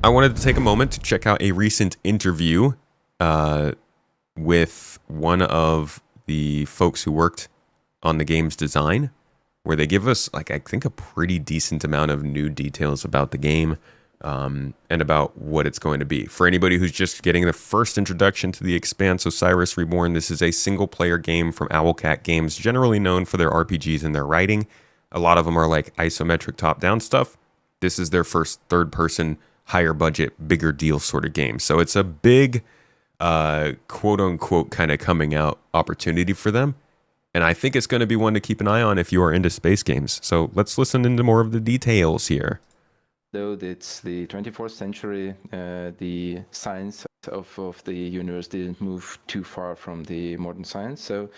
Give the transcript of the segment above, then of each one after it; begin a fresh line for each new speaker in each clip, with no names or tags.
I wanted to take a moment to check out a recent interview with one of the folks who worked on the game's design, where they give us, like, I think a pretty decent amount of new details about the game and about what it's going to be. For anybody who's just getting the first introduction to the Expanse Osiris Reborn, this is a single-player game from Owlcat Games, generally known for their RPGs and their writing. A lot of them are like isometric top-down stuff. This is their first third-person, higher-budget, bigger deal sort of game. So it's a big, quote-unquote, kind of coming-out opportunity for them. And I think it's going to be one to keep an eye on if you are into space games. So let's listen into more of the details here.
Though it's the 24th century, the science of the universe didn't move too far from the modern science. So,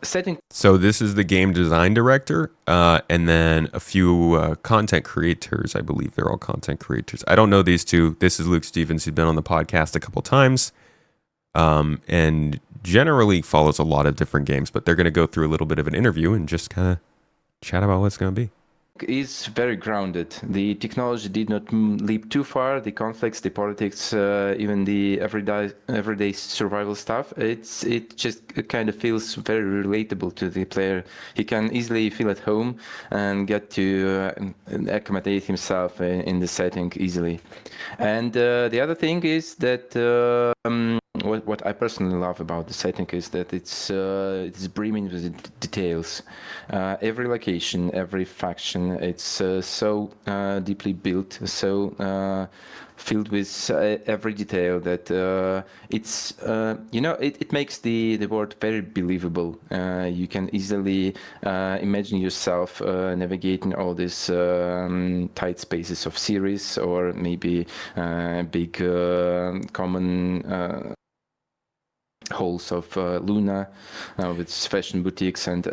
setting.
So this is the game design director, and then a few content creators. I believe they're all content creators. I don't know these two. This is Luke Stevens, who's been on the podcast a couple times, and generally follows a lot of different games. But they're going to go through a little bit of an interview and just kind of chat about what it's going to be.
Is very grounded. The technology did not leap too far. The conflicts, the politics, even the everyday survival stuff. It just kind of feels very relatable to the player. He can easily feel at home and get to accommodate himself in the setting easily. And the other thing is that. What I personally love about the setting is that it's brimming with details. Every location, every faction, it's so deeply built, so filled with every detail that it's it makes the world very believable. You can easily imagine yourself navigating all these tight spaces of Ceres, or maybe big common halls of Luna with fashion boutiques. And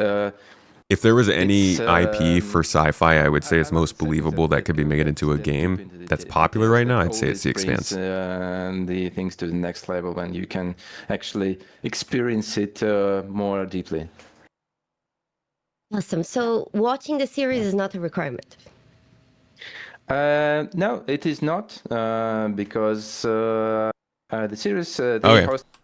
if there was any IP for sci-fi, I would say it's most believable that could be made into a game that's popular right now. I'd say it's The Expanse.
The things to the next level when you can actually experience it more deeply.
Awesome. So watching the series is not a requirement.
No, it is not, because the series.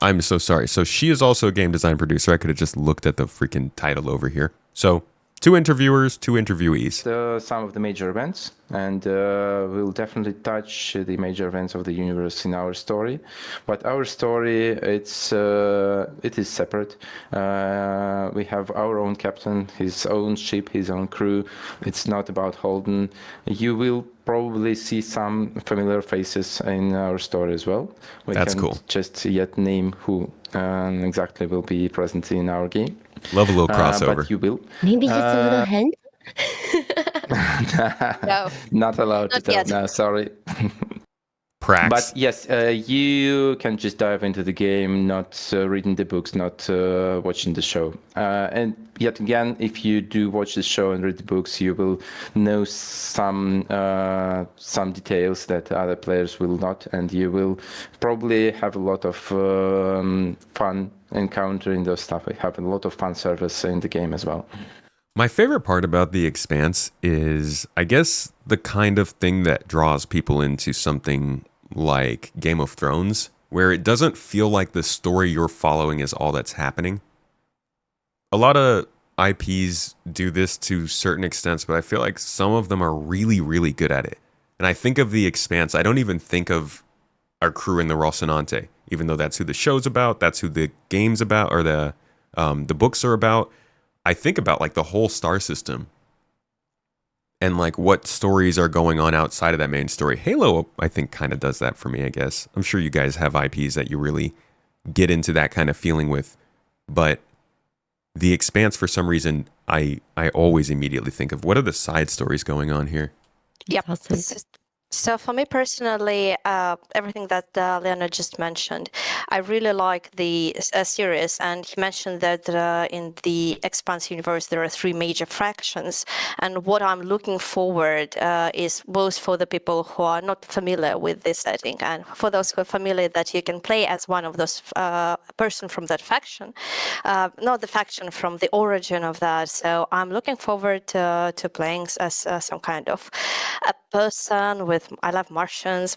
I'm so sorry. So she is also a game design producer. I could have just looked at the freaking title over here. So 2 interviewers, 2 interviewees.
Some of the major events, and we'll definitely touch the major events of the universe in our story. But our story, it is separate. We have our own captain, his own ship, his own crew. It's not about Holden. You will probably see some familiar faces in our story as well.
That's cool.
Just yet name who exactly will be present in our game.
Love a little crossover.
But you will.
Maybe just a little hint?
No. Not allowed to tell. No, sorry.
Prax.
But yes, you can just dive into the game, not reading the books, not watching the show. And yet again, if you do watch the show and read the books, you will know some details that other players will not, and you will probably have a lot of fun encountering those stuff. We have a lot of fun service in the game as well.
My favorite part about The Expanse is, I guess, the kind of thing that draws people into something like Game of Thrones, where it doesn't feel like the story you're following is all that's happening. A lot of IPs do this to certain extents, but I feel like some of them are really, really good at it. And I think of The Expanse, I don't even think of our crew in the Rocinante, even though that's who the show's about, that's who the game's about, or the books are about. I think about like the whole star system and like what stories are going on outside of that main story. Halo, I think, kind of does that for me, I guess. I'm sure you guys have IPs that you really get into that kind of feeling with, but The Expanse, for some reason, I always immediately think of what are the side stories going on here.
Yep.
Awesome.
So for me personally, everything that Leonard just mentioned, I really like the series, and he mentioned that in the Expanse universe there are 3 major factions, and what I'm looking forward is both for the people who are not familiar with this setting, and for those who are familiar, that you can play as one of those person from that faction, not the faction, from the origin of that. So I'm looking forward to playing as some kind of a person with I love Martian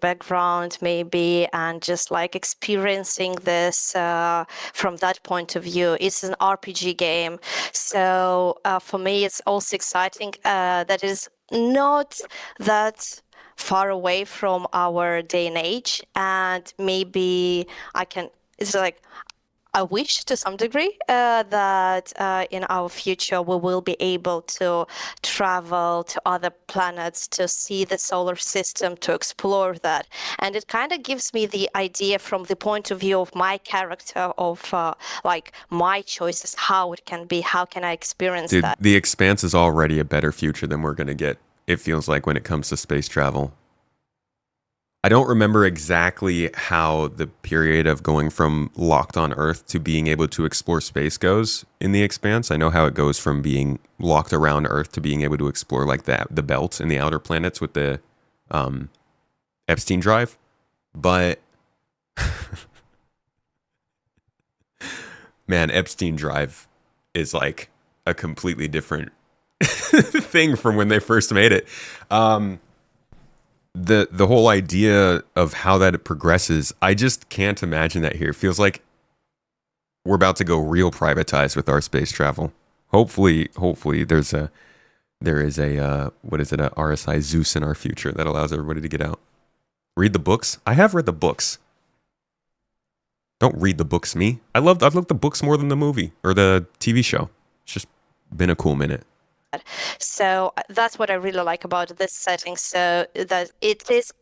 background maybe, and just like experiencing this from that point of view. It's an RPG game, so for me it's also exciting that is not that far away from our day and age, and maybe it's like I wish to some degree that in our future we will be able to travel to other planets, to see the solar system, to explore that. And it kind of gives me the idea from the point of view of my character, of like my choices, how it can be, how can I experience
Dude,
that.
the Expanse is already a better future than we're going to get, it feels like, when it comes to space travel. I don't remember exactly how the period of going from locked on Earth to being able to explore space goes in the Expanse. I know how it goes from being locked around Earth to being able to explore like the belt and the outer planets with the Epstein drive. But man, Epstein drive is like a completely different thing from when they first made it. The whole idea of how that progresses, I just can't imagine that here. It feels like we're about to go real privatized with our space travel. Hopefully there is a what is it, a RSI Zeus in our future that allows everybody to get out. Read the books. I have read the books. Don't read the books, me. I've loved the books more than the movie or the TV show. It's just been a cool minute.
So that's what I really like about this setting. So that it is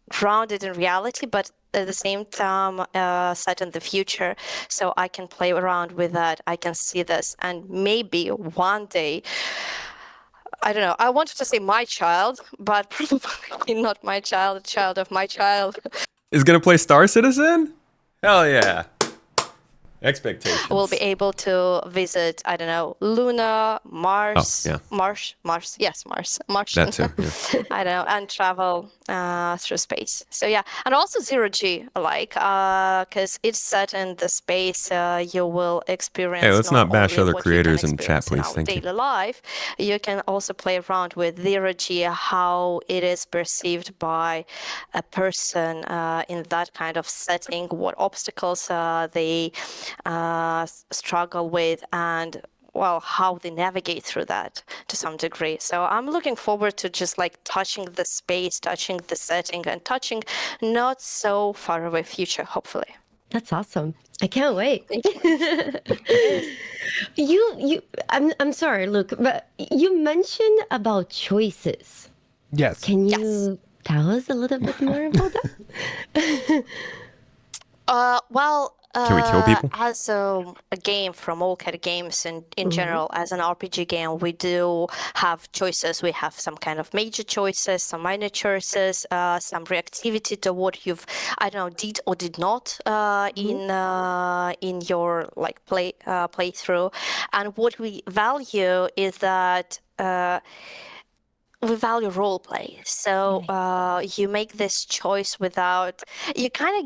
grounded in reality, but at the same time set in the future. So I can play around with that. I can see this, and maybe one day, I don't know, I wanted to say my child, but probably not my child, child of my child.
Is gonna play Star Citizen? Hell yeah. Expectations.
We'll be able to visit, I don't know, Luna, Mars,
Oh, yeah.
Mars, yes, Mars,
That too, yeah.
I don't know, and travel through space. So yeah, and also zero G, like, because it's set in the space, you will experience.
Hey, let's not bash
only
other
what you can
creators in chat,
experience in
please.
our
Thank you.
daily life. You can also play around with zero G, how it is perceived by a person in that kind of setting, what obstacles they struggle with, and well, how they navigate through that to some degree. So I'm looking forward to just like touching the space, touching the setting, and touching not so far away future, hopefully.
That's awesome. I can't wait. I'm sorry, Luke, but you mentioned about choices.
Yes.
Can you tell us a little bit more about that?
Well,
Can we kill people?
as a game from all kind of games in general, as an RPG game, we do have choices. We have some kind of major choices, some minor choices, some reactivity to what you've, I don't know, did or did not in your like playthrough. And what we value is that we value role play. So you make this choice without, you kind of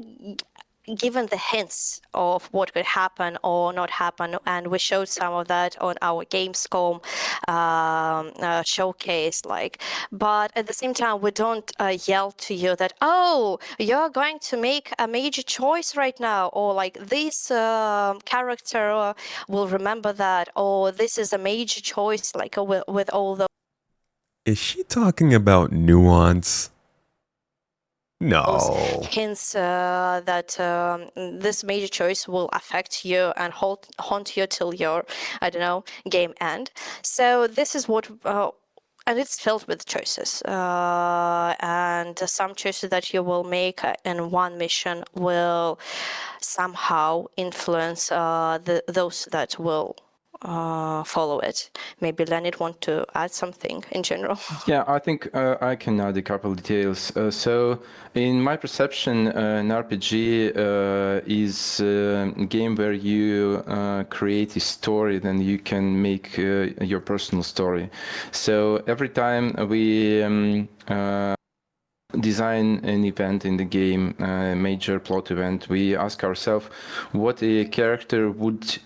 given the hints of what could happen or not happen, and we showed some of that on our Gamescom showcase, like, but at the same time we don't yell to you that, oh, you're going to make a major choice right now, or like this character will remember that, or this is a major choice, like with all the
Is she talking about nuance? No.
hints that this major choice will affect you and haunt you till your, I don't know, game end. So this is what, and it's filled with choices. And some choices that you will make in one mission will somehow influence those that will follow it. Maybe Leonid want to add something in general.
Yeah, I think I can add a couple of details. So, in my perception, an RPG is a game where you create a story, then you can make your personal story. So every time we design an event in the game, a major plot event, we ask ourselves what a character would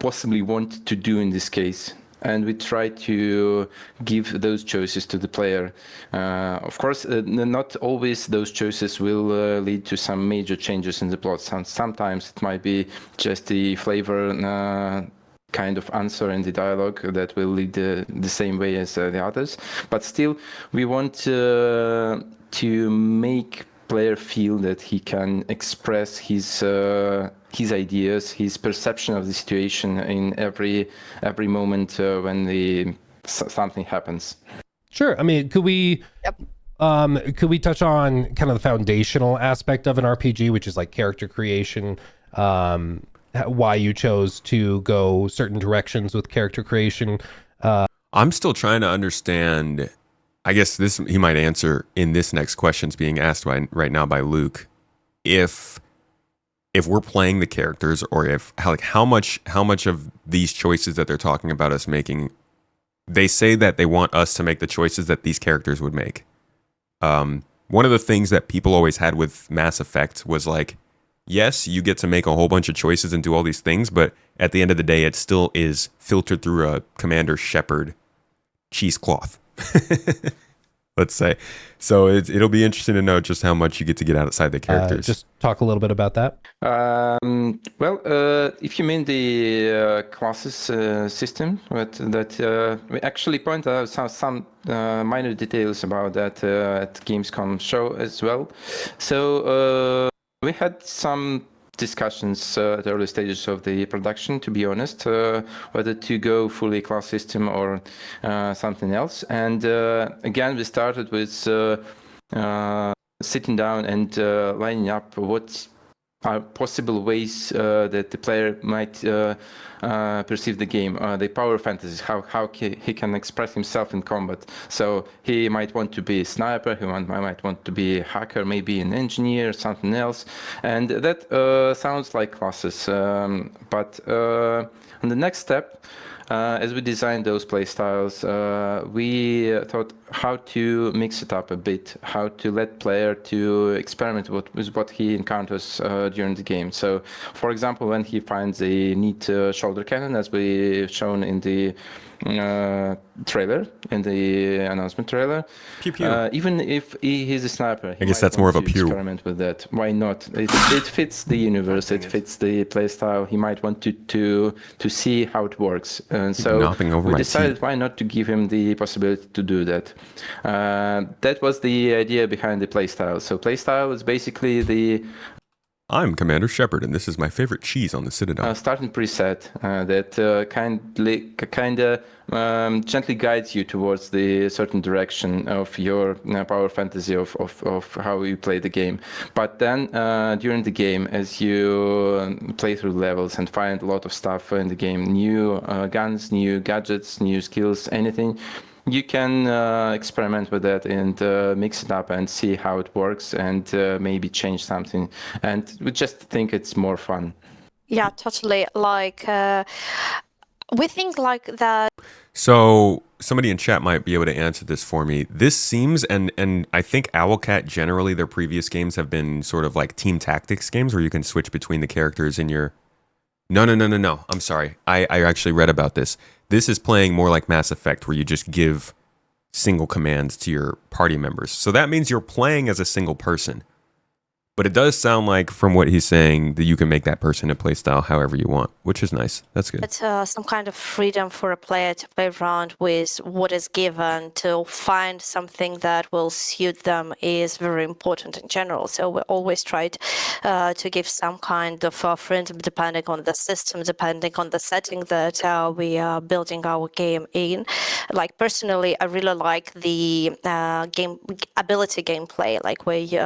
possibly want to do in this case. and we try to give those choices to the player. Of course, not always those choices will lead to some major changes in the plot. Sometimes it might be just the flavor kind of answer in the dialogue that will lead the same way as the others. But still, we want to make player feel that he can express his ideas, his perception of the situation in every moment when something happens.
Sure. I mean, could we touch on kind of the foundational aspect of an RPG, which is like character creation, why you chose to go certain directions with character creation?
I'm still trying to understand. I guess this he might answer in this next question's being asked right now by Luke. If we're playing the characters, or how much of these choices that they're talking about us making, they say that they want us to make the choices that these characters would make. One of the things that people always had with Mass Effect was like, yes, you get to make a whole bunch of choices and do all these things, but at the end of the day, it still is filtered through a Commander Shepard cheesecloth. Let's say. So it'll be interesting to know just how much you get to get outside the characters.
Just talk a little bit about that.
If you mean the classes system, that we actually point out some minor details about that at Gamescom show as well. So we had some discussions at the early stages of the production, to be honest, whether to go fully class system or something else. And again, we started with sitting down and lining up what are possible ways that the player might perceive the game. The power fantasies, how he can express himself in combat. So he might want to be a sniper, he might want to be a hacker, maybe an engineer, something else. And that sounds like classes. But on the next step, as we designed those playstyles, we thought how to mix it up a bit, how to let player to experiment with what he encounters during the game. So, for example, when he finds a neat shoulder cannon, as we shown in the trailer, in the announcement trailer,
Pew pew.
even if he's a sniper,
I guess that's more of a pew.
Experiment with that. Why not? It fits the universe. It fits the playstyle. He might want to see how it works, and so we decided why not to give him the possibility to do that. That was the idea behind the playstyle. So playstyle is basically
I'm Commander Shepard, and this is my favorite cheese on the Citadel.
Starting preset that kind of gently guides you towards the certain direction of your power fantasy of how you play the game. But then during the game, as you play through levels and find a lot of stuff in the game, new guns, new gadgets, new skills, anything, you can experiment with that and mix it up and see how it works and maybe change something. And we just think it's more fun.
Yeah, totally. Like, we think like that.
So somebody in chat might be able to answer this for me. This seems, and I think Owlcat generally, their previous games have been sort of like team tactics games where you can switch between the characters in your... No. I'm sorry. I actually read about this. This is playing more like Mass Effect, where you just give single commands to your party members. So that means you're playing as a single person. But it does sound like, from what he's saying, that you can make that person a playstyle however you want, which is nice. That's good.
It's some kind of freedom for a player to play around with what is given, to find something that will suit them is very important in general. So we always try to give some kind of freedom depending on the system, depending on the setting that we are building our game in. Like personally, I really like the game ability gameplay, like where you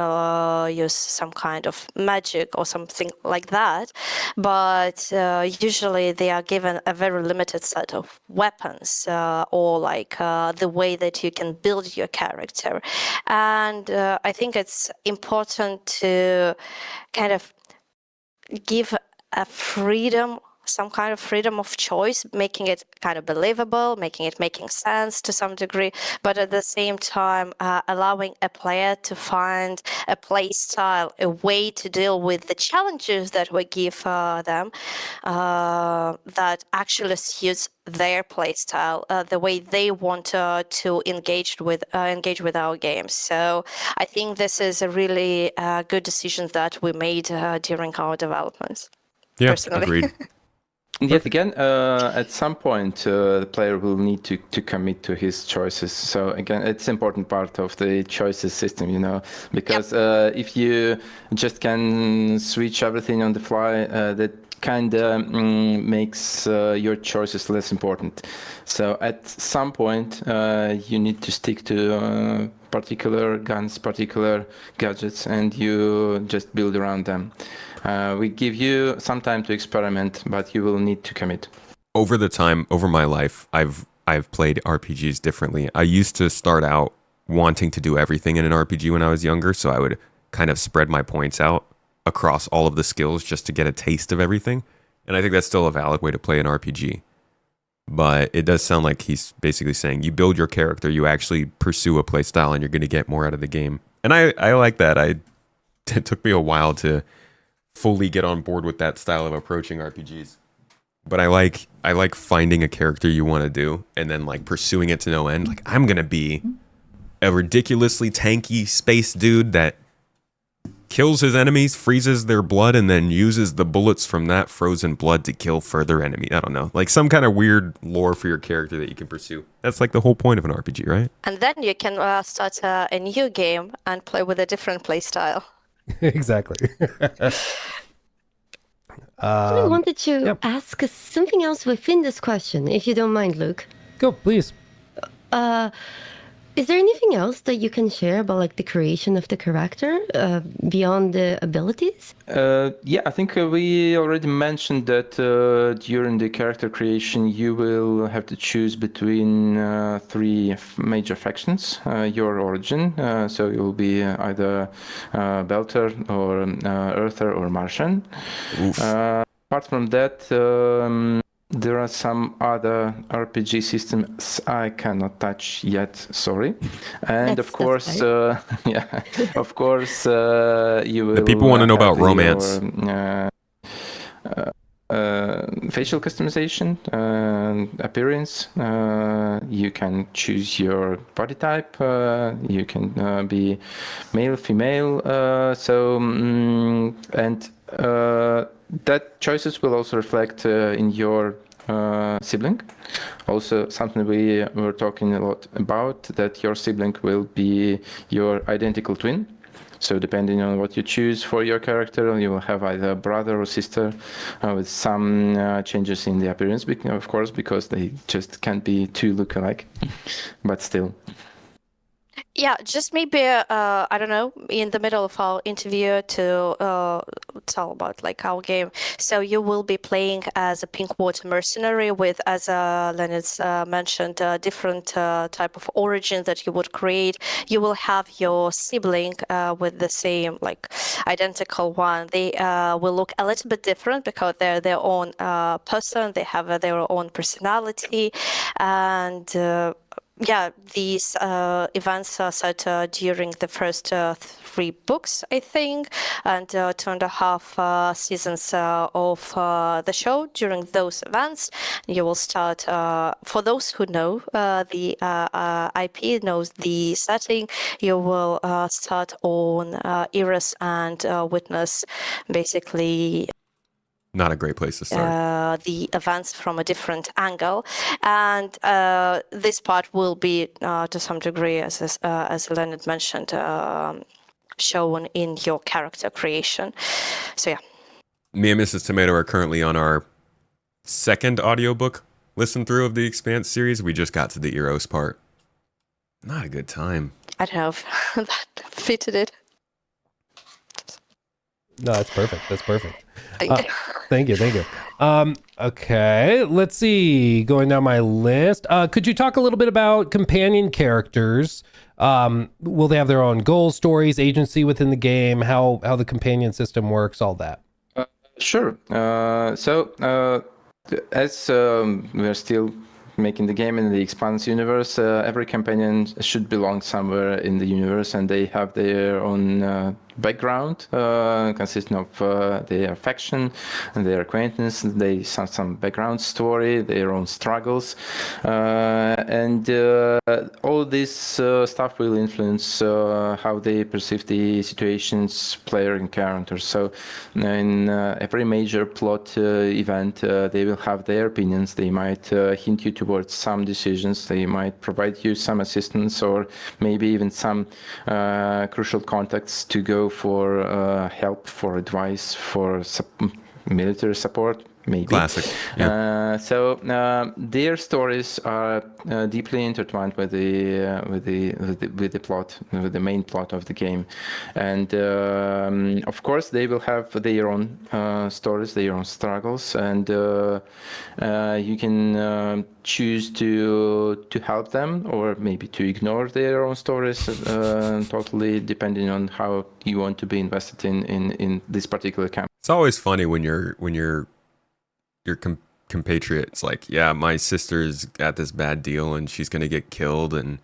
use some kind of magic or something like that, but usually they are given a very limited set of weapons or like the way that you can build your character. And I think it's important to kind of give a freedom some kind of freedom of choice, making it kind of believable, making sense to some degree, but at the same time allowing a player to find a play style, a way to deal with the challenges that we give them that actually suits their play style, the way they want to engage with our games. So I think this is a really good decision that we made during our developments.
Yeah,
Personally.
agreed.
Yet again, at some point, the player will need to commit to his choices. So again, it's important part of the choices system, you know, because if you just can switch everything on the fly, that kind of makes your choices less important. So at some point, you need to stick to particular guns, particular gadgets, and you just build around them. We give you some time to experiment, but you will need to commit.
Over my life, I've played RPGs differently. I used to start out wanting to do everything in an RPG when I was younger, so I would kind of spread my points out across all of the skills just to get a taste of everything. And I think that's still a valid way to play an RPG. But it does sound like he's basically saying you build your character, you actually pursue a play style, and you're going to get more out of the game. And I like that. It took me a while to fully get on board with that style of approaching RPGs. But I like finding a character you want to do and then like pursuing it to no end. Like I'm going to be a ridiculously tanky space dude that kills his enemies, freezes their blood, and then uses the bullets from that frozen blood to kill further enemies. I don't know. Like some kind of weird lore for your character that you can pursue. That's like the whole point of an RPG, right?
And then you can start a new game and play with a different play style.
Exactly.
I wanted to ask something else within this question, if you don't mind, Luke.
Go, please.
Is there anything else that you can share about like the creation of the character beyond the abilities?
Yeah, I think we already mentioned that during the character creation, you will have to choose between three major factions, your origin. So it will be either Belter or Earther or Martian. Apart from that, there are some other RPG systems I cannot touch yet, sorry. And
That's
of course, yeah, of course, you will.
The people want to know about
have
romance.
Facial customization, appearance. You can choose your body type. You can be male, female. That choices will also reflect in your sibling. Also, something we were talking a lot about, that your sibling will be your identical twin. So depending on what you choose for your character, you will have either a brother or sister with some changes in the appearance, of course, because they just can't be too look-alike, but still.
Yeah, just maybe I don't know, in the middle of our interview to tell about like our game. So you will be playing as a Pinkwater mercenary with, as Leonard mentioned, different type of origin that you would create. You will have your sibling with the same, like identical one. They will look a little bit different because they're their own person. They have their own personality, and yeah, these events are set during the first 3 books, I think, and 2.5 seasons of the show. During those events, you will start, for those who know the IP, knows the setting, you will start on Eris and witness basically
Not a great place to start.
the events from a different angle, and this part will be to some degree, as Leonard mentioned, shown in your character creation. So yeah,
Me and Mrs. Tomato are currently on our second audiobook listen through of the Expanse series. We just got to the Eros part. Not a good time.
I don't know if that fitted it.
No, that's perfect. That's perfect.
Thank you.
Thank you. Okay, let's see. Going down my list. Could you talk a little bit about companion characters? Will they have their own goals, stories, agency within the game? How the companion system works, all that.
Sure. So As we're still making the game in the Expanse universe, every companion should belong somewhere in the universe, and they have their own background, consisting of their faction and their acquaintance. They some background story, their own struggles, and all this stuff will influence how they perceive the situations player encounters. So in every major plot event, they will have their opinions. They might hint you towards some decisions. They might provide you some assistance, or maybe even some crucial contacts to go for help, for advice, for military support, maybe.
Classic. Yeah.
So their stories are deeply intertwined with the plot, with the main plot of the game, and of course they will have their own stories, their own struggles, and you can choose to help them, or maybe to ignore their own stories, totally depending on how you want to be invested in this particular camp.
It's always funny when your compatriots like, yeah, my sister's got this bad deal and she's gonna get killed, and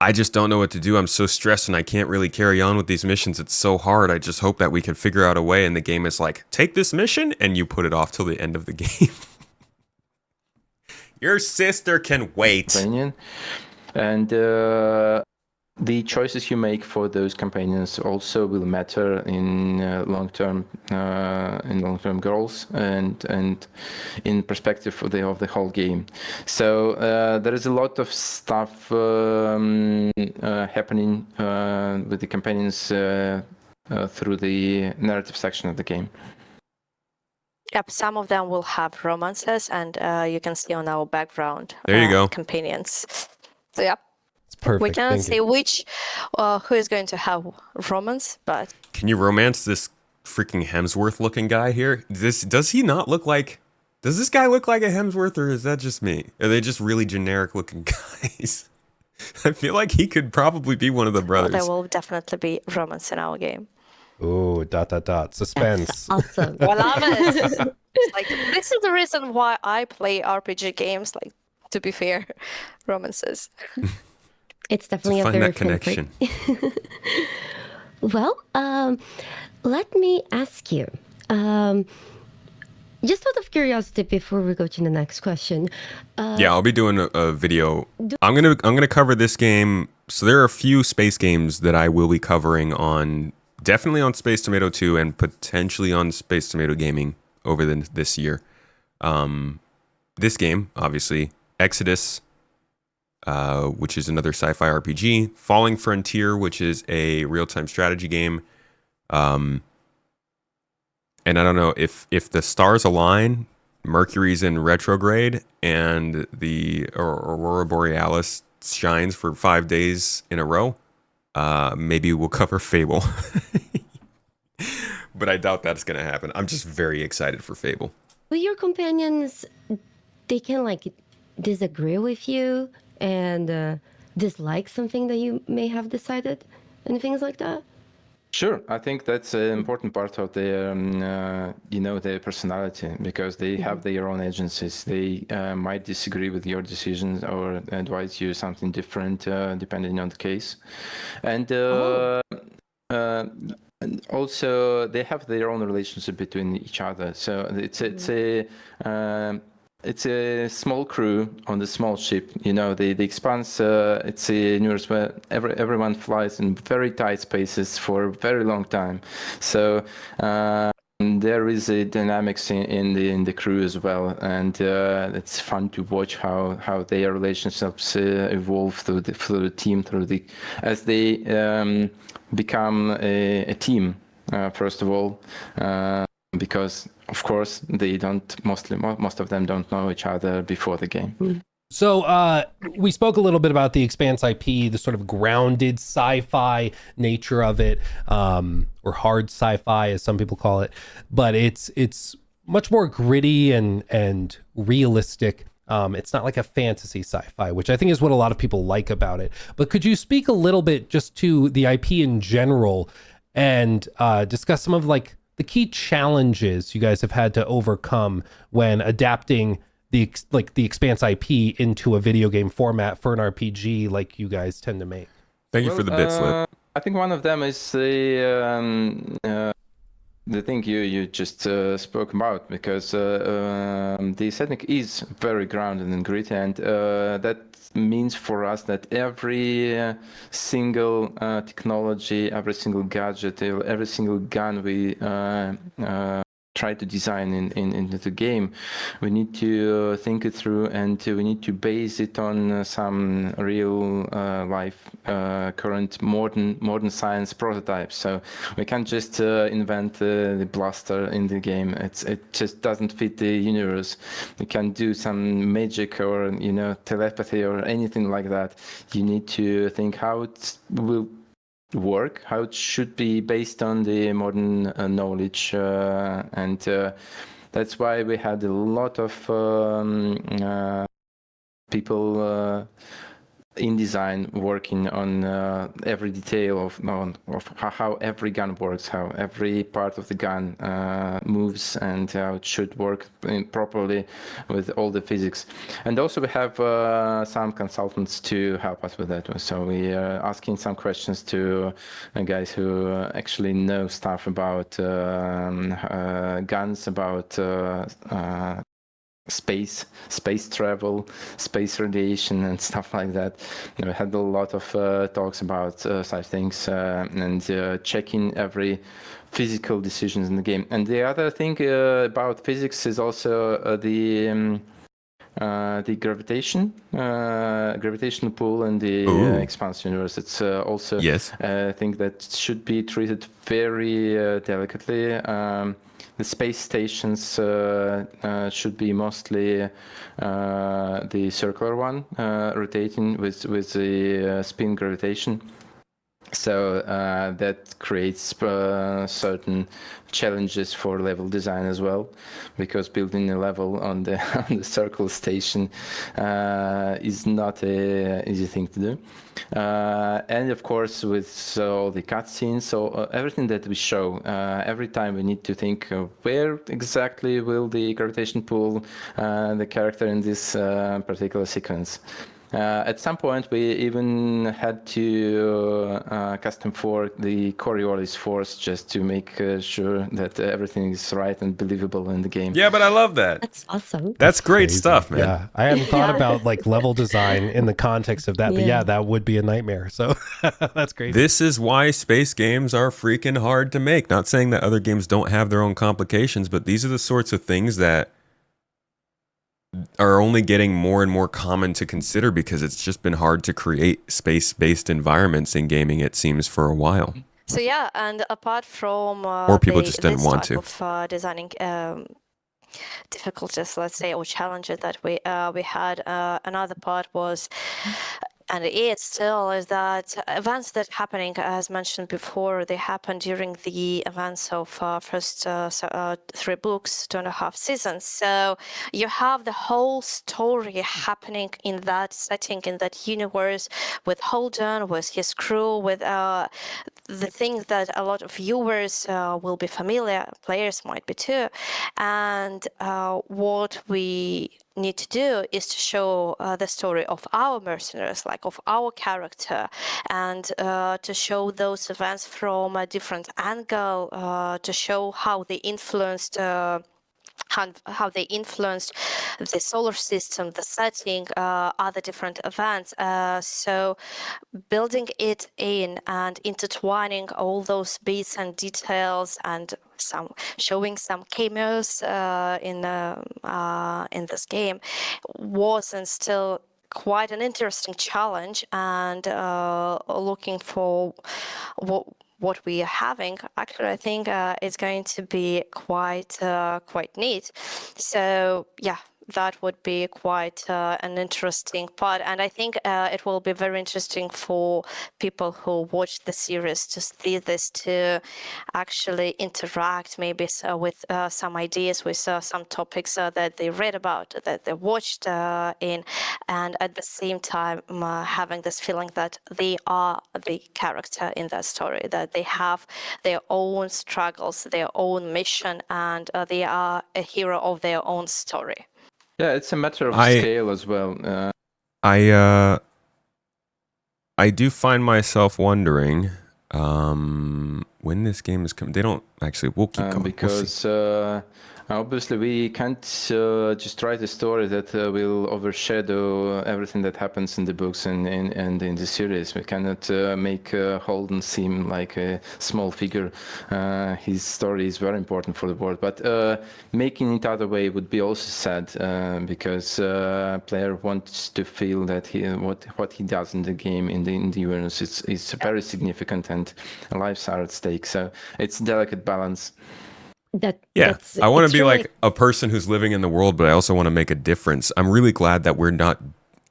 I just don't know what to do. I'm so stressed and I can't really carry on with these missions. It's so hard. I just hope that we can figure out a way. And the game is like, take this mission, and you put it off till the end of the game. Your sister can wait.
And the choices you make for those companions also will matter in long-term goals and in perspective of the whole game. So there is a lot of stuff happening with the companions through the narrative section of the game.
Yep, some of them will have romances, and you can see on our background.
There you go.
Companions. So yep.
It's perfect.
We cannot say which, who is going to have romance, but
Can you romance this freaking Hemsworth-looking guy here? Does he not look like? Does this guy look like a Hemsworth, or is that just me? Are they just really generic-looking guys? I feel like he could probably be one of the brothers.
there will definitely be romance in our game.
Ooh, ... Suspense.
Awesome.
Well, I love it. Like, this is the reason why I play RPG games. Like, to be fair, romances.
It's definitely
To
a
find
very
that connection.
Well, let me ask you, just out of curiosity before we go to the next question.
Yeah, I'll be doing a video. I'm gonna cover this game. So there are a few space games that I will be covering on, definitely on Space Tomato 2 and potentially on Space Tomato Gaming over this year. This game, obviously, Exodus, which is another sci-fi RPG, Falling Frontier, which is a real-time strategy game. And I don't know if the stars align, Mercury's in retrograde, and the Aurora Borealis shines for 5 days in a row, maybe we'll cover Fable. But I doubt that's going to happen. I'm just very excited for Fable.
Will your companions, they can like disagree with you and dislike something that you may have decided and things like that?
Sure, I think that's an important part of their, their personality, because they have their own agencies. They might disagree with your decisions or advise you something different, depending on the case. And also, they have their own relationship between each other. So it's a small crew on the small ship. You know, the Expanse, it's a universe where everyone flies in very tight spaces for a very long time. So there is a dynamics in the crew as well, and it's fun to watch how their relationships evolve through the team, as they become a team. First of all. Because of course most of them don't know each other before the game.
So we spoke a little bit about the Expanse IP, the sort of grounded sci-fi nature of it, or hard sci-fi as some people call it, but it's much more gritty and realistic. It's not like a fantasy sci-fi, which I think is what a lot of people like about it. But could you speak a little bit just to the IP in general and discuss some of like the key challenges you guys have had to overcome when adapting the Expanse IP into a video game format for an RPG like you guys tend to make.
Thank you for the bit slip.
I think one of them is the thing you just spoke about, because the setting is very grounded and gritty, and that means for us that every single technology, every single gadget, every single gun we try to design into the game, we need to think it through, and we need to base it on some real life current modern science prototypes. So we can't just invent the blaster in the game. It just doesn't fit the universe. We can't do some magic or telepathy or anything like that. You need to think how it will work, how it should be based on the modern knowledge, and that's why we had a lot of people in design working on every detail of how every gun works, how every part of the gun moves, and how it should work properly with all the physics. And also we have some consultants to help us with that. So we are asking some questions to guys who actually know stuff about guns, about space travel, space radiation, and stuff like that. We had a lot of talks about such things, and checking every physical decisions in the game. And the other thing about physics is also the gravitational pull in the Expanse universe. It's also a thing that should be treated very delicately. The space stations should be mostly the circular one, rotating with the spin gravitation. So that creates certain challenges for level design as well, because building a level on the circle station is not an easy thing to do. And of course, with all the cutscenes, so everything that we show, every time we need to think where exactly will the gravitation pull the character in this particular sequence. At some point, we even had to custom for the Coriolis force just to make sure that everything is right and believable in the game.
Yeah, but I love that.
That's awesome.
That's great
Crazy.
stuff, man.
Yeah, I hadn't thought about level design in the context of that, but yeah, that would be a nightmare. So that's great.
This is why space games are freaking hard to make. Not saying that other games don't have their own complications, but these are the sorts of things that are only getting more and more common to consider, because it's just been hard to create space-based environments in gaming, it seems, for a while.
So yeah, and apart from
or people just didn't want to.
of designing difficulties, let's say, or challenges that we had, another part was, and it still is, that events that happening, as mentioned before, they happen during the events of first 3 books, 2.5 seasons. So you have the whole story happening in that setting, in that universe, with Holden, with his crew, with the things that a lot of viewers will be familiar, players might be too. And what we need to do is to show the story of our mercenaries, like of our character, and to show those events from a different angle, to show how they influenced how they influenced the solar system, the setting, other different events. So building it in and intertwining all those bits and details, and showing some cameos in this game was and still quite an interesting challenge, and looking for what we are having, actually, I think it's going to be quite neat. So yeah, that would be quite an interesting part. And I think it will be very interesting for people who watch the series to see this, to actually interact maybe with some ideas, with some topics that they read about, that they watched in, and at the same time having this feeling that they are the character in that story, that they have their own struggles, their own mission, and they are a hero of their own story.
Yeah, it's a matter of scale as well.
I do find myself wondering when this game is coming. They don't actually. We'll keep going
because obviously we can't just write a story that will overshadow everything that happens in the books and in the series. We cannot make Holden seem like a small figure. His story is very important for the world, but making it other way would be also sad because player wants to feel that what he does in the game, in the universe, is very significant, and lives are at stake. So it's a delicate balance.
I want to be like a person who's living in the world, but I also want to make a difference. I'm really glad that we're not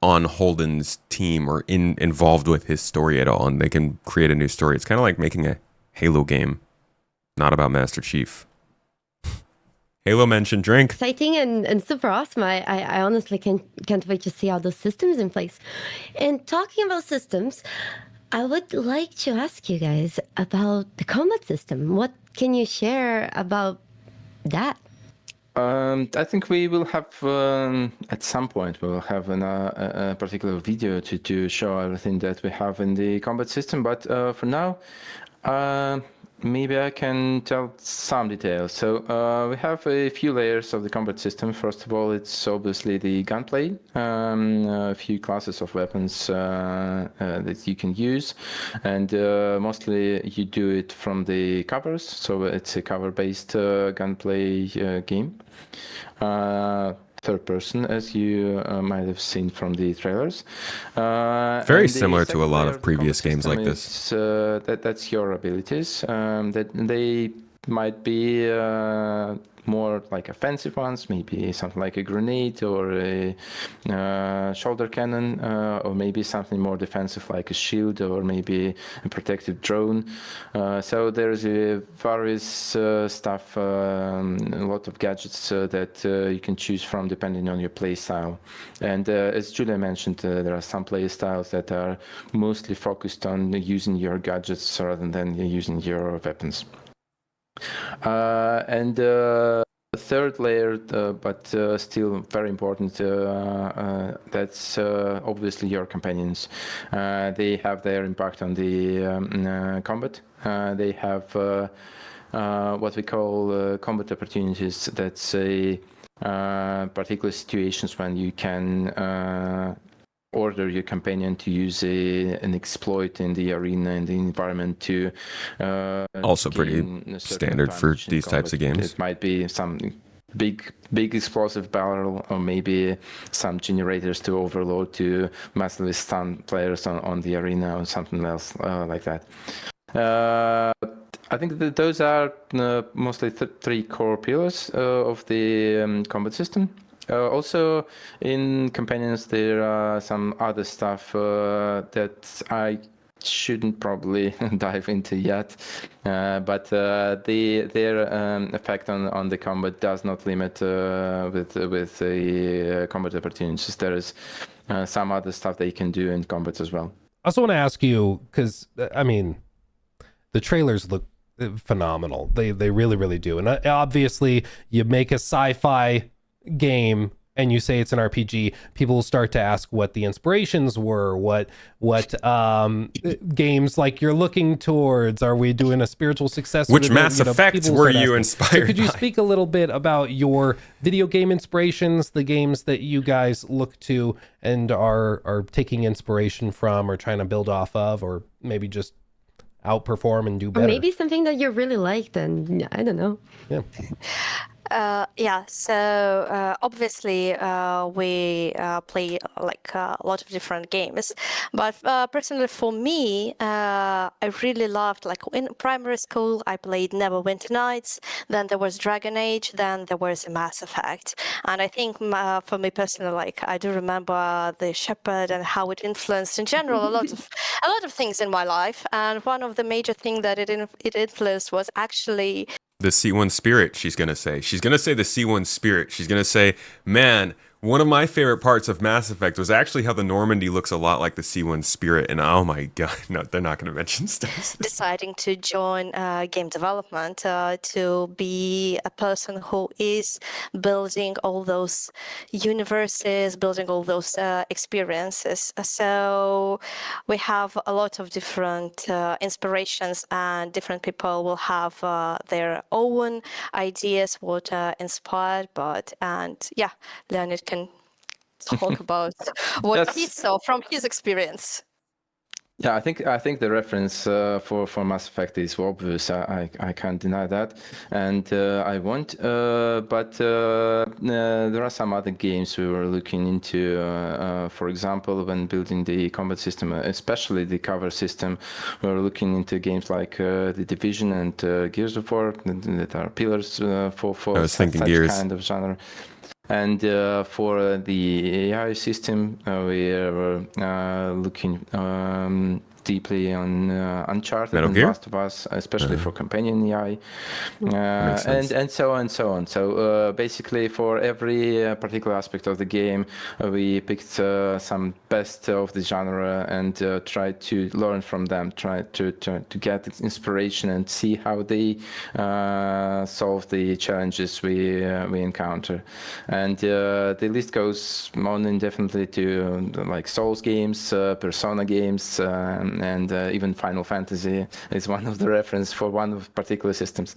on Holden's team or involved with his story at all, and they can create a new story. It's kind of like making a Halo game, not about Master Chief. Halo mentioned drink.
Exciting and super awesome. I honestly can't wait to see all those systems in place. And talking about systems, I would like to ask you guys about the combat system. What can you share about that?
I think we will have, at some point, we will have a particular video to show everything that we have in the combat system. But for now, maybe I can tell some details. So we have a few layers of the combat system. First of all, it's obviously the gunplay, a few classes of weapons that you can use, and mostly you do it from the covers. So it's a cover-based gunplay game. Third person, as you might have seen from the trailers.
Very similar to a lot of previous games like this.
That's your abilities. That they might be more like offensive ones, maybe something like a grenade or a shoulder cannon, or maybe something more defensive like a shield or maybe a protective drone. So there's various stuff, a lot of gadgets that you can choose from depending on your play style. And as Julia mentioned, there are some play styles that are mostly focused on using your gadgets rather than using your weapons. And third layer, but still very important, that's obviously your companions. They have their impact on the combat. They have what we call combat opportunities. That's a particular situations when you can order your companion to use an exploit in the arena, in the environment, to
also pretty standard for these types of games.
It might be some big explosive barrel, or maybe some generators to overload to massively stun players on the arena, or something else like that. I think that those are mostly three core pillars of the combat system. Also, in companions, there are some other stuff that I shouldn't probably dive into yet, but their effect on the combat does not limit with the combat opportunities. There is some other stuff that you can do in combat as well.
I also want to ask you, because I mean, the trailers look phenomenal. They really, really do. And obviously, you make a sci-fi game and you say it's an RPG, people will start to ask what the inspirations were, what games like you're looking towards. Are we doing a spiritual successor?
Which Mass Effects were you inspired
so could you
by?
speak a little bit about your video game inspirations, the games that you guys look to and are taking inspiration from or trying to build off of, or maybe just outperform and do better?
Or maybe something that you really liked, and I don't know.
Yeah.
Yeah, so obviously we play like a lot of different games, but personally for me, I really loved, like in primary school, I played Neverwinter Nights, then there was Dragon Age, then there was Mass Effect, and I think for me personally, like I do remember the Shepherd and how it influenced in general a lot of things in my life, and one of the major things that it influenced was actually
The C1 Spirit, she's going to say. She's going to say the C1 Spirit. She's going to say, man, one of my favorite parts of Mass Effect was actually how the Normandy looks a lot like the C1 Spirit. And oh my God, no, they're not going to mention stuff.
deciding to join game development to be a person who is building all those universes, building all those experiences. So we have a lot of different inspirations, and different people will have their own ideas what inspired. And yeah, Leonid can talk about what he saw from his experience.
Yeah, I think the reference for Mass Effect is obvious. I can't deny that, and I won't. But there are some other games we were looking into. For example, when building the combat system, especially the cover system, we were looking into games like The Division and Gears of War that are pillars for
I was thinking
such
Gears.
kind of genre. And for the AI system, we are looking deeply on Uncharted
Metal
and
Gear?
Last of Us, especially for companion AI,
Makes sense.
and so on and so on. So basically, for every particular aspect of the game, we picked some best of the genre and tried to learn from them, try to get inspiration and see how they solve the challenges we encounter. And the list goes on indefinitely to like Souls games, Persona games, and even Final Fantasy is one of the reference for one of particular systems.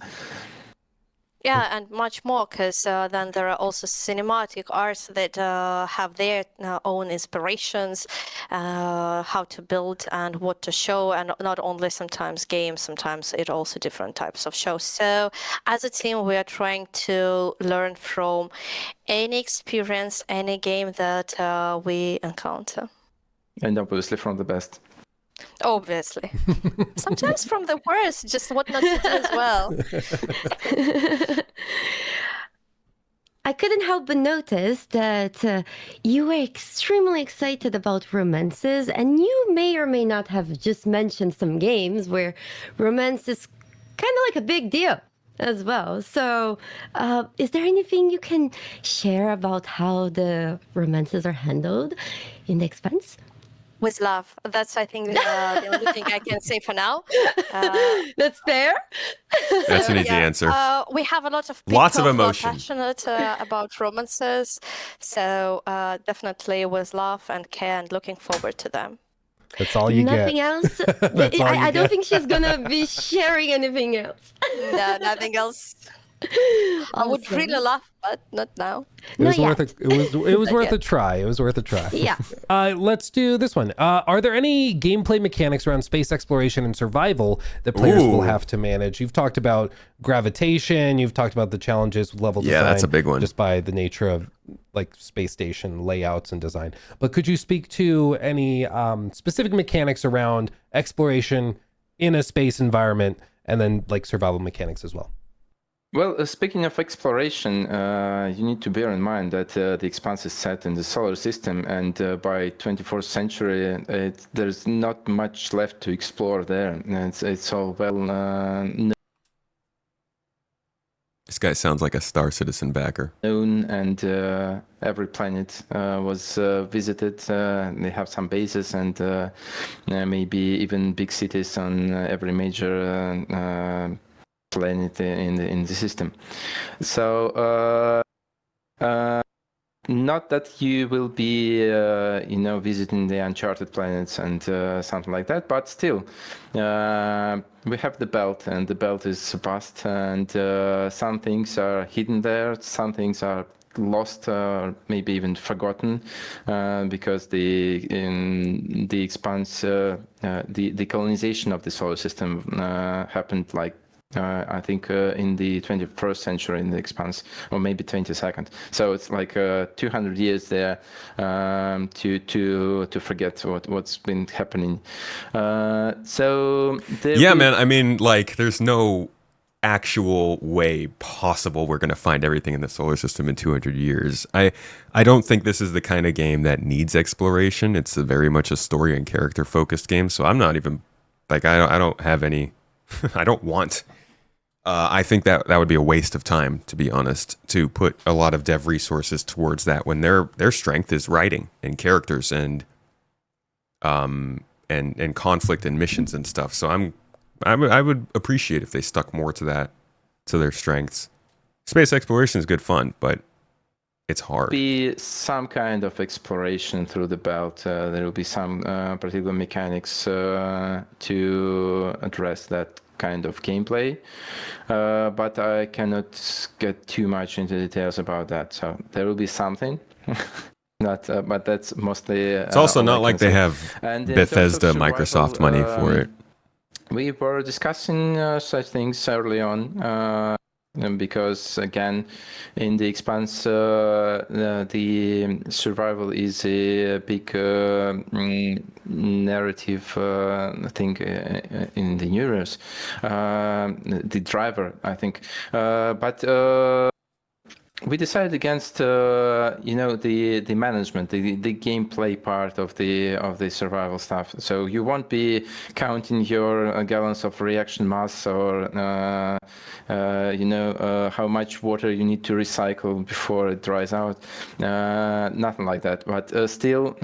Yeah, and much more, because then there are also cinematic arts that have their own inspirations, how to build and what to show, and not only sometimes games, sometimes it also different types of shows. So as a team, we are trying to learn from any experience, any game that we encounter.
And obviously from the best.
Obviously. Sometimes from the worst, just what not to do as well.
I couldn't help but notice that you were extremely excited about romances, and you may or may not have just mentioned some games where romance is kind of like a big deal as well. So, is there anything you can share about how the romances are handled in the Expanse?
With love. That's, I think, the only thing I can say for now.
That's fair.
That's an easy
yeah,
answer.
we have a lot of people
Lots of
who are
emotion.
passionate about romances. So definitely with love and care, and looking forward to them.
That's all you
Nothing
get.
else?
That's all you
I don't
get.
think she's gonna be sharing anything else.
No, nothing else. I would
Awesome.
really love, but not now.
It was
Not
worth
yet.
it was worth
yet.
a try. It was worth a try.
Yeah.
Let's do this one. Are there any gameplay mechanics around space exploration and survival that players will
Ooh.
have to manage? You've talked about gravitation. You've talked about the challenges with level design.
Yeah, that's a big one.
Just by the nature of like space station layouts and design. But could you speak to any specific mechanics around exploration in a space environment, and then like survival mechanics as well?
Well, speaking of exploration, you need to bear in mind that the Expanse is set in the solar system, and by 24th century, there's not much left to explore there. It's all well
This guy sounds like a Star Citizen backer.
known, and every planet was visited. They have some bases and maybe even big cities on every major planet in the system. So not that you will be visiting the uncharted planets and something like that, but still we have the belt, and the belt is vast, and some things are hidden there, some things are lost, maybe even forgotten, because the Expanse, the colonization of the solar system happened like I think in the 21st century in the Expanse, or maybe 22nd. So it's like 200 years there to forget what's been happening. So
Yeah, man. I mean, like, there's no actual way possible we're going to find everything in the solar system in 200 years. I don't think this is the kind of game that needs exploration. It's very much a story and character focused game. So I'm not even like I don't have any. I don't want. I think that would be a waste of time, to be honest, to put a lot of dev resources towards that when their strength is writing and characters and conflict and missions and stuff. So I would appreciate if they stuck more to that, to their strengths. Space exploration is good fun, but it's hard.
Be some kind of exploration through the belt. There will be some particular mechanics to address that kind of gameplay, but I cannot get too much into details about that. So there will be something. Not, but that's mostly.
It's also not like they have Bethesda, Microsoft money for it.
We were discussing such things early on, because again, in the Expanse, the survival is a big narrative thing in the universe. The driver, I think, but. We decided against, the management, the gameplay part of the survival stuff. So you won't be counting your gallons of reaction mass or, how much water you need to recycle before it dries out. Nothing like that. But still,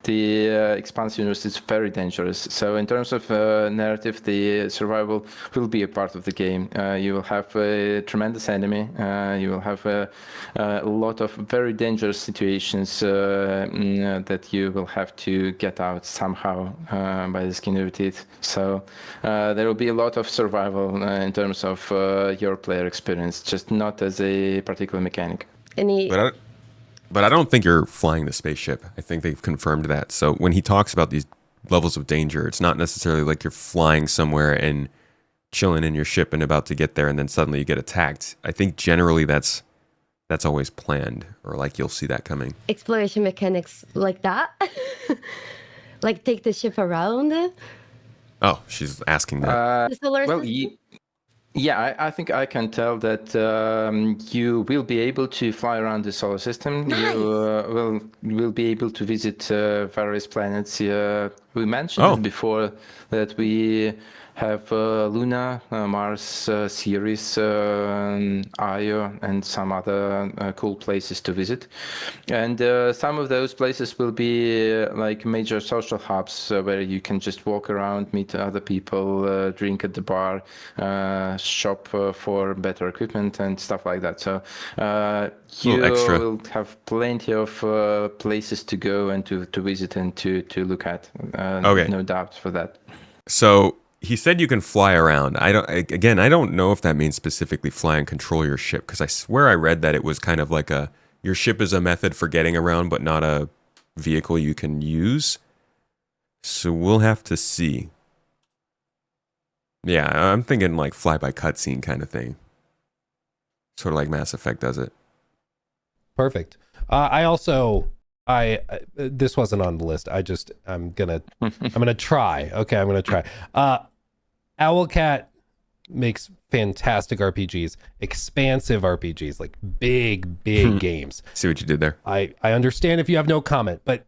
the Expanse universe is very dangerous. So in terms of narrative, the survival will be a part of the game. You will have a tremendous enemy. You will have a lot of very dangerous situations that you will have to get out somehow by the skin of your teeth. So there will be a lot of survival in terms of your player experience, just not as a particular mechanic.
But I don't think you're flying the spaceship. I think they've confirmed that. So when he talks about these levels of danger, it's not necessarily like you're flying somewhere and chilling in your ship and about to get there and then suddenly you get attacked. I think generally that's always planned, or like you'll see that coming.
Exploration mechanics like that? Like take the ship around?
Oh, she's asking that.
The solar system?
Yeah, I think I can tell that you will be able to fly around the solar system.
Nice.
You will be able to visit various planets. We mentioned it before that we have Luna, Mars, Ceres, Io, and some other cool places to visit. And some of those places will be like major social hubs where you can just walk around, meet other people, drink at the bar, shop for better equipment and stuff like that. So you will have plenty of places to go and to visit and to look at. No doubt for that.
So he said you can fly around. I don't know if that means specifically fly and control your ship, because I swear I read that it was kind of like your ship is a method for getting around, but not a vehicle you can use. So we'll have to see. Yeah, I'm thinking like fly by cutscene kind of thing. Sort of like Mass Effect does it.
Perfect. This wasn't on the list. I'm gonna try. Okay, I'm gonna try. Owlcat makes fantastic RPGs, expansive RPGs, like big games.
See what you did there?
I understand if you have no comment, but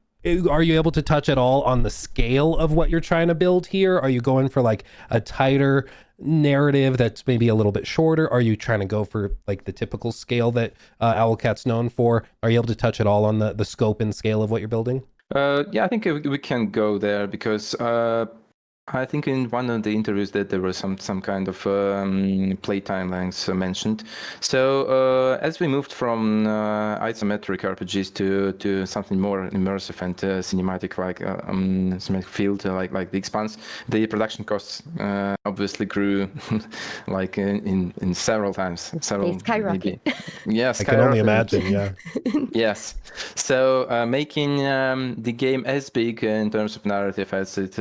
are you able to touch at all on the scale of what you're trying to build here? Are you going for like a tighter narrative that's maybe a little bit shorter? Are you trying to go for like the typical scale that Owlcat's known for? Are you able to touch at all on the scope and scale of what you're building?
Yeah, I think we can go there because I think in one of the interviews that there was some kind of play timelines mentioned. So as we moved from isometric RPGs to something more immersive and cinematic, like cinematic field, like the Expanse, the production costs obviously grew like in several times.
They skyrocket.
Yes,
I can only imagine. Yeah.
Yes. So making the game as big in terms of narrative as it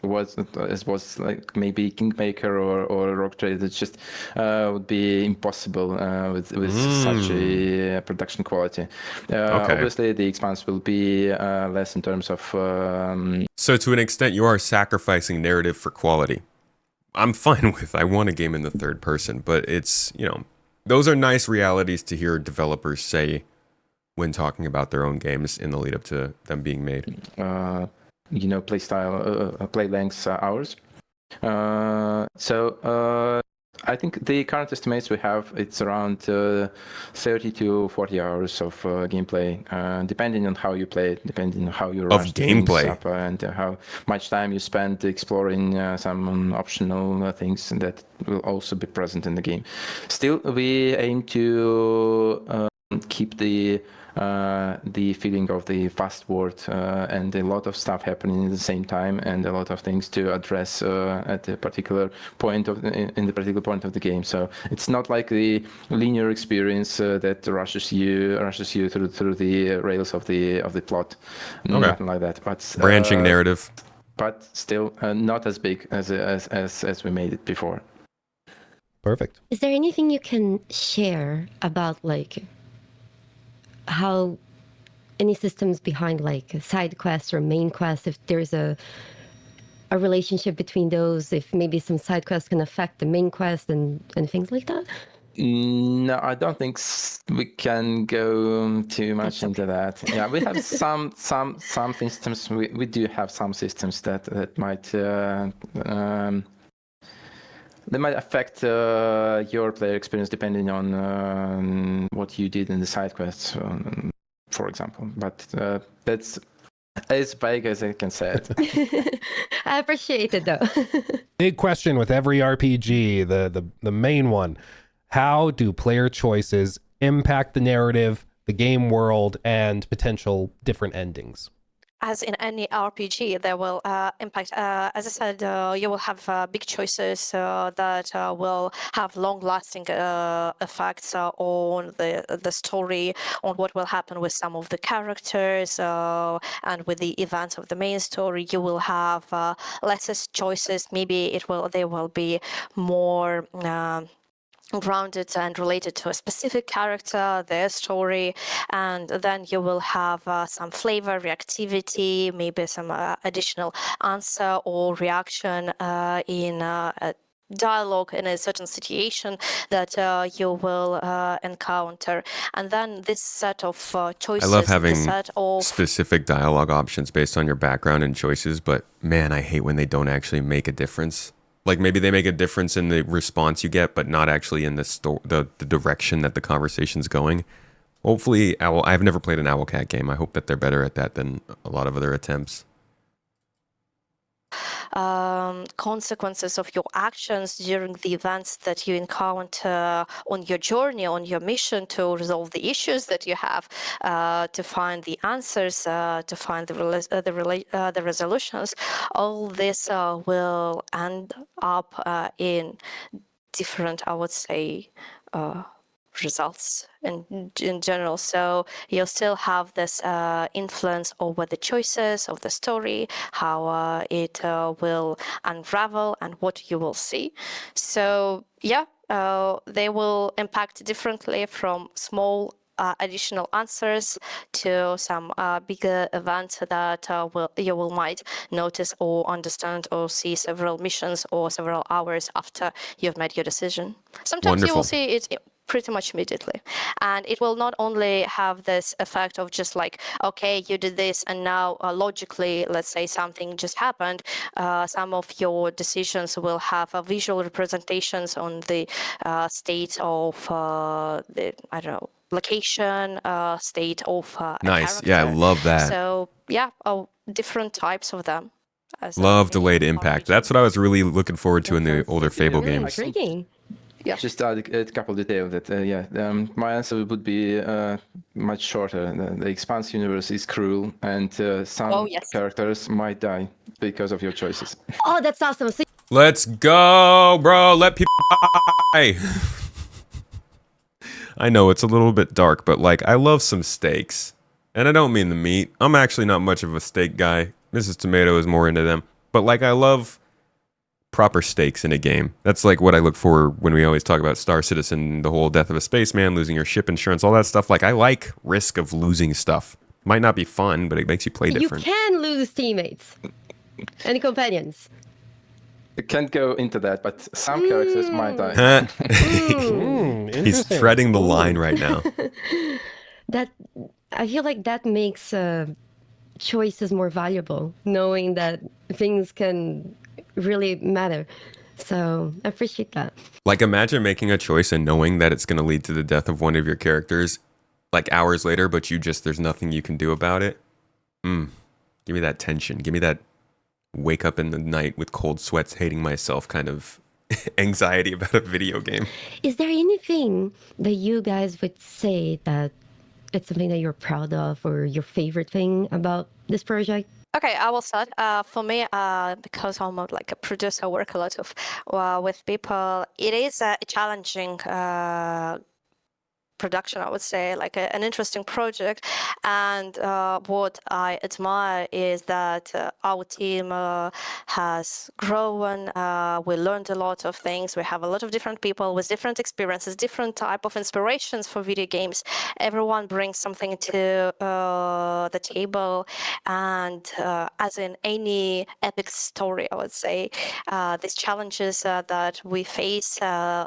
was like maybe Kingmaker or Rogue Trader. It just would be impossible with such a production quality.
Okay.
Obviously, the Expanse will be less in terms of.
So to an extent, you are sacrificing narrative for quality. I'm fine with. I want a game in the third person, but it's, those are nice realities to hear developers say when talking about their own games in the lead up to them being made.
Play style, play lengths, hours. So I think the current estimates we have, it's around 30 to 40 hours of gameplay, depending on how you play it, depending on how you rush things up, and how much time you spend exploring some optional things that will also be present in the game. Still, we aim to keep the feeling of the fast world and a lot of stuff happening at the same time, and a lot of things to address at a particular point in the particular point of the game. So it's not like the linear experience that rushes you through the rails of the plot.
Okay.
Nothing like that. But
branching narrative.
But still not as big as we made it before.
Perfect.
Is there anything you can share about how any systems behind side quests or main quests, if there's a relationship between those, if maybe some side quests can affect the main quest and things like that?
No, I don't think we can go too much into that. Yeah, we have some systems. We do have some systems that might they might affect your player experience depending on what you did in the side quests, for example. But that's as vague as I can say it.
I appreciate it, though.
Big question with every RPG, the main one. How do player choices impact the narrative, the game world, and potential different endings?
As in any RPG, there will impact. As I said, you will have big choices that will have long-lasting effects on the story, on what will happen with some of the characters, and with the events of the main story. You will have less choices. Maybe they will be more grounded and related to a specific character, their story, and then you will have some flavor, reactivity, maybe some additional answer or reaction in a dialogue in a certain situation that you will encounter. And then this set of choices,
I love having specific dialogue options based on your background and choices, but man, I hate when they don't actually make a difference. Like maybe they make a difference in the response you get, but not actually in the direction that the conversation's going. Hopefully, I've never played an Owlcat game. I hope that they're better at that than a lot of other attempts.
Consequences of your actions during the events that you encounter on your journey, on your mission to resolve the issues that you have, to find the answers, to find the resolutions. All this will end up in different, I would say, results in general. So you'll still have this influence over the choices of the story, how it will unravel, and what you will see. So yeah, they will impact differently, from small additional answers to some bigger events that you will might notice or understand or see several missions or several hours after you've made your decision. Sometimes
Wonderful.
You will see it pretty much immediately, and it will not only have this effect of just like, okay, you did this and now logically, let's say something just happened. Some of your decisions will have visual representations on the state of the, I don't know, location, state of a
Nice.
character.
Yeah, I love that.
So yeah, different types of them.
Love delayed impact. That's what I was really looking forward to in the older Fable games.
Intriguing.
Yeah. Just add a couple details that, my answer would be much shorter. The Expanse universe is cruel, and some characters might die because of your choices.
Oh, that's awesome. So
Let's go, bro. Let people die. I know it's a little bit dark, but like, I love some steaks. And I don't mean the meat. I'm actually not much of a steak guy. Mrs. Tomato is more into them. but like I love proper stakes in a game. That's like what I look for when we always talk about Star Citizen, the whole death of a spaceman, losing your ship insurance, all that stuff. Like I like risk of losing stuff. Might not be fun, but it makes you play different.
You can lose teammates and companions.
I can't go into that, but some characters might die.
He's
Interesting.
treading the line right now.
That I feel like that makes choices more valuable, knowing that things can really matter. So I appreciate that.
Like imagine making a choice and knowing that it's going to lead to the death of one of your characters like hours later, but there's nothing you can do about it. Give me that tension. Give me that wake up in the night with cold sweats, hating myself kind of anxiety about a video game.
Is there anything that you guys would say that it's something that you're proud of or your favorite thing about this project?
Okay, I will start. For me, because I'm like a producer, I work a lot of with people. It is a challenging production, I would say, like an interesting project. And what I admire is that our team has grown. We learned a lot of things. We have a lot of different people with different experiences, different type of inspirations for video games. Everyone brings something to the table. And as in any epic story, I would say, these challenges that we face, I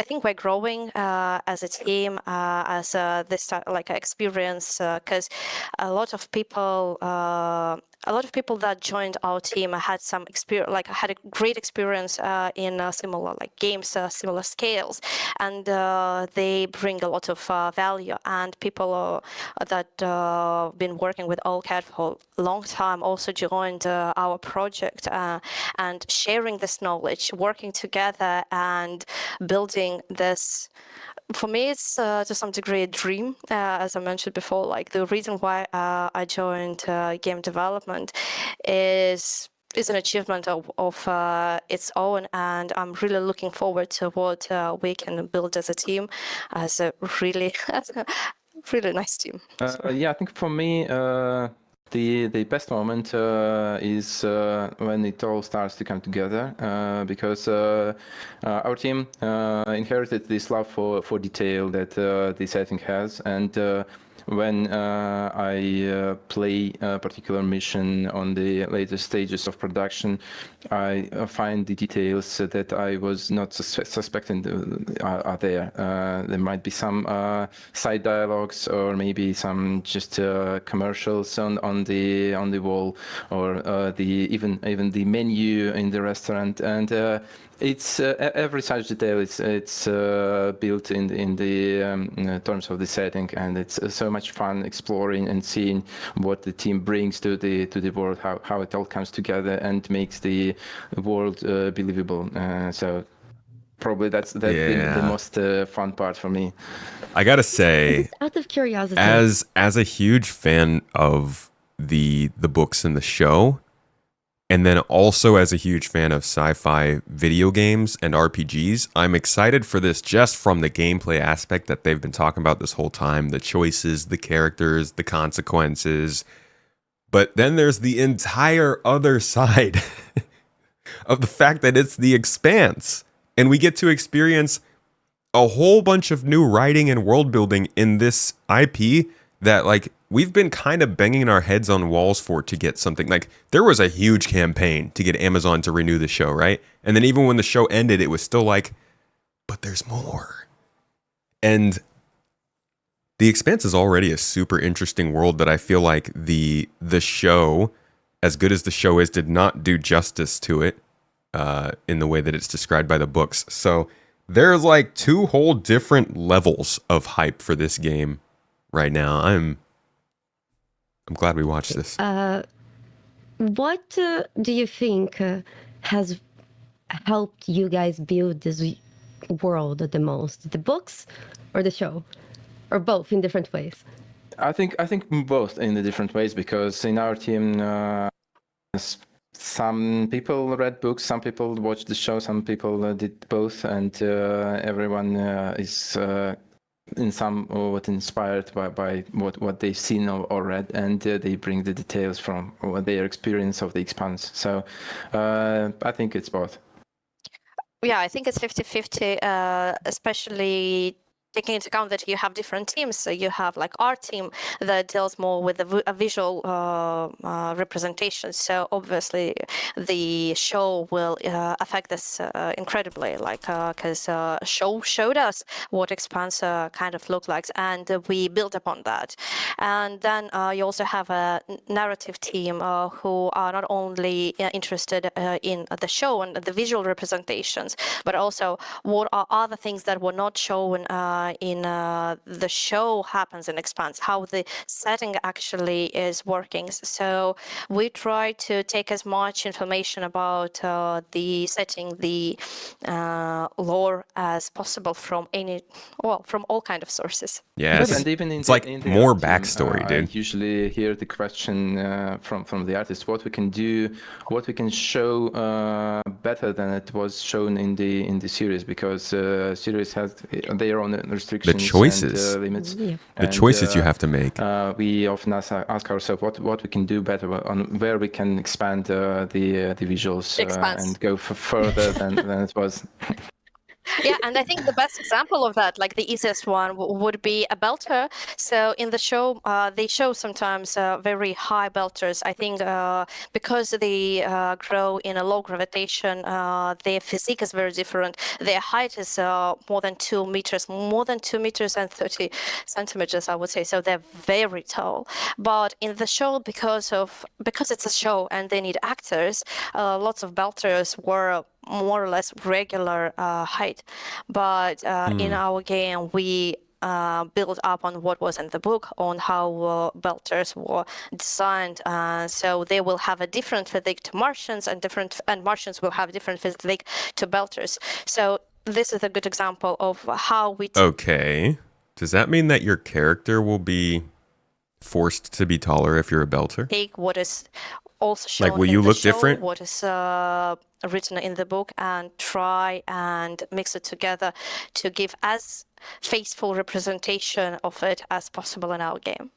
think we're growing as a team, as this like experience, because a lot of people that joined our team had some experience, like had a great experience in similar like games, similar scales, and they bring a lot of value. And people that been working with OCAD for a long time also joined our project, and sharing this knowledge, working together, and building this. For me, it's to some degree a dream. As I mentioned before, like the reason why I joined game development is an achievement of its own, and I'm really looking forward to what we can build as a team, as a really nice team.
Yeah, I think for me, the best moment is when it all starts to come together, because our team inherited this love for detail that the setting has, and when I play a particular mission on the later stages of production, I find the details that I was not suspecting are there. There might be some side dialogues, or maybe some just commercials on the wall, or even the menu in the restaurant, and it's every such detail. It's built in the terms of the setting, and it's so much fun exploring and seeing what the team brings to the world, how it all comes together and makes the world believable. So probably that's the most fun part for me.
I gotta say,
Just out of curiosity,
as a huge fan of the books and the show, and then also as a huge fan of sci-fi video games and RPGs, I'm excited for this just from the gameplay aspect that they've been talking about this whole time, the choices, the characters, the consequences. But then there's the entire other side of the fact that it's the Expanse, and we get to experience a whole bunch of new writing and world building in this IP that, like, we've been kind of banging our heads on walls for to get something. Like, there was a huge campaign to get Amazon to renew the show, right? And then even when the show ended, it was still like, but there's more. And the Expanse is already a super interesting world that I feel like the show, as good as the show is, did not do justice to it in the way that it's described by the books. So there's like two whole different levels of hype for this game right now. I'm glad we watched this.
what do you think has helped you guys build this world the most? The books or the show? Or both in different ways?
I think both in the different ways, because in our team, some people read books, some people watched the show, some people did both, and everyone is in some what inspired by what they've seen or read, and they bring the details from their experience of the Expanse. So I think it's both.
Yeah, I think it's 50-50, especially taking into account that you have different teams. So you have like our team that deals more with a visual representation. So obviously the show will affect us incredibly, like because show showed us what Expanse kind of looked like, and we built upon that. And then you also have a narrative team who are not only interested in the show and the visual representations, but also what are other things that were not shown in the show happens in Expanse, how the setting actually is working. So we try to take as much information about the setting, the lore as possible from from all kind of sources.
Yes.
And even in
It's
the,
like
in the
more
art team,
backstory, dude.
I usually hear the question from the artist, what we can do, what we can show better than it was shown in the series, because series has their own restrictions,
choices.
and limits.
Yeah.
The choices you have to make.
We often ask ourselves what we can do better, on where we can expand the visuals and go further than it was.
Yeah, and I think the best example of that, like the easiest one, would be a belter. So in the show, they show sometimes very high belters. I think because they grow in a low gravitation, their physique is very different. Their height is more than 2 meters, more than 2 meters and 30 centimeters, I would say. So they're very tall. But in the show, because it's a show and they need actors, lots of belters were more or less regular height, but in our game we build up on what was in the book, on how belters were designed, so they will have a different physique to Martians, and Martians will have different physique to belters. So this is a good example of how we
Okay, does that mean that your character will be forced to be taller if you're a belter?
take what is also shown
Like, will
in
you
the
look
show,
different?
what is written in the book, and try and mix it together to give as faithful representation of it as possible in our game.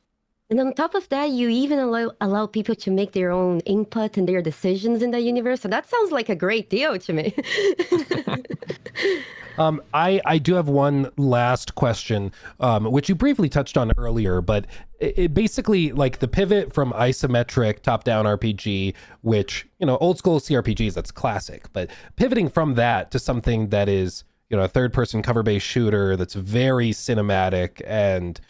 And on top of that, you even allow people to make their own input and their decisions in the universe. So that sounds like a great deal to me.
I do have one last question, which you briefly touched on earlier, but it basically, like, the pivot from isometric top-down RPG, which, you know, old school CRPGs, that's classic, but pivoting from that to something that is, you know, a third-person cover-based shooter that's very cinematic and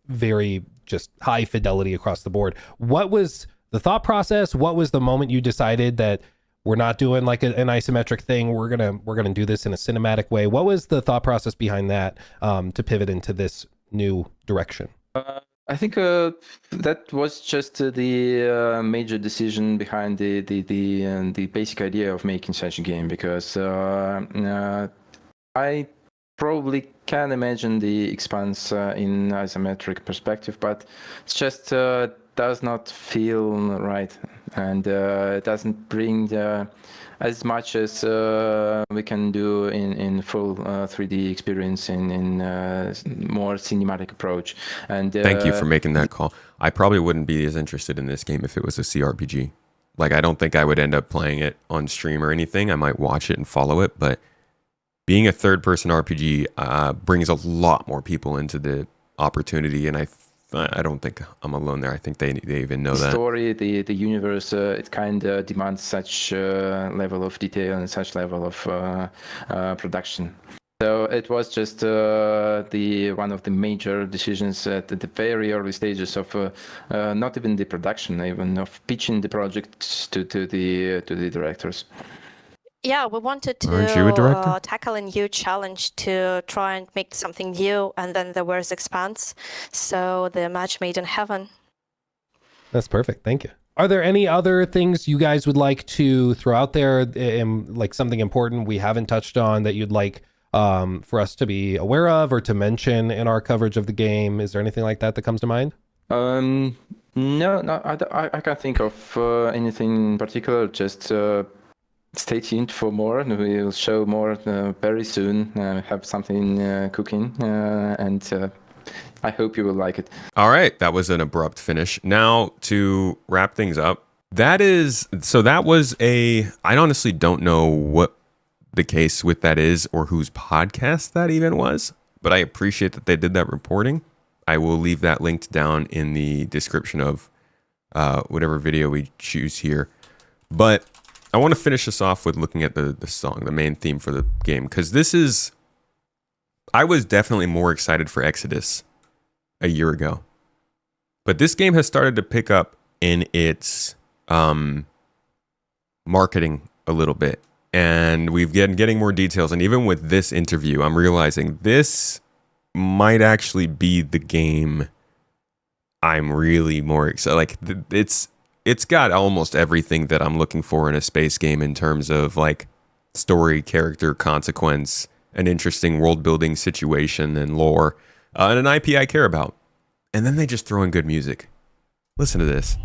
very just high fidelity across the board. What was the thought process? What was the moment you decided that we're not doing like an isometric thing, we're gonna do this in a cinematic way? What was the thought process behind that to pivot into this new direction?
I think that was just the major decision behind the basic idea of making such a game, because I probably can imagine the Expanse in isometric perspective, but it just does not feel right, and it doesn't bring as much as we can do in full 3D experience in more cinematic approach. And
Thank you for making that call. I probably wouldn't be as interested in this game if it was a CRPG. Like, I don't think I would end up playing it on stream or anything. I might watch it and follow it, but being a third-person RPG brings a lot more people into the opportunity, and I don't think I'm alone there. I think they even know that.
Story, the universe, it kind of demands such level of detail and such level of production. So it was just one of the major decisions at the very early stages of not even the production, even of pitching the project to the directors.
Yeah, we wanted
Aren't you a director?
to tackle a new challenge to try and make something new, and then there was Expanse, so the match made in heaven.
That's perfect. Thank you. Are there any other things you guys would like to throw out there, like something important we haven't touched on that you'd like for us to be aware of or to mention in our coverage of the game? Is there anything like that comes to mind?
No, I can't think of anything in particular. Just Stay tuned for more. We will show more very soon. Have something cooking, and I hope you will like it.
All right, that was an abrupt finish. Now to wrap things up, that was I honestly don't know what the case with that is or whose podcast that even was, but I appreciate that they did that reporting. I will leave that linked down in the description of whatever video we choose here. But I want to finish this off with looking at the song, the main theme for the game, because I was definitely more excited for Exodus a year ago. But this game has started to pick up in its marketing a little bit. And we've been getting more details. And even with this interview, I'm realizing this might actually be the game I'm really more excited. Like, it's got almost everything that I'm looking for in a space game in terms of like story, character, consequence, an interesting world building situation and lore, and an IP I care about. And then they just throw in good music. Listen to this.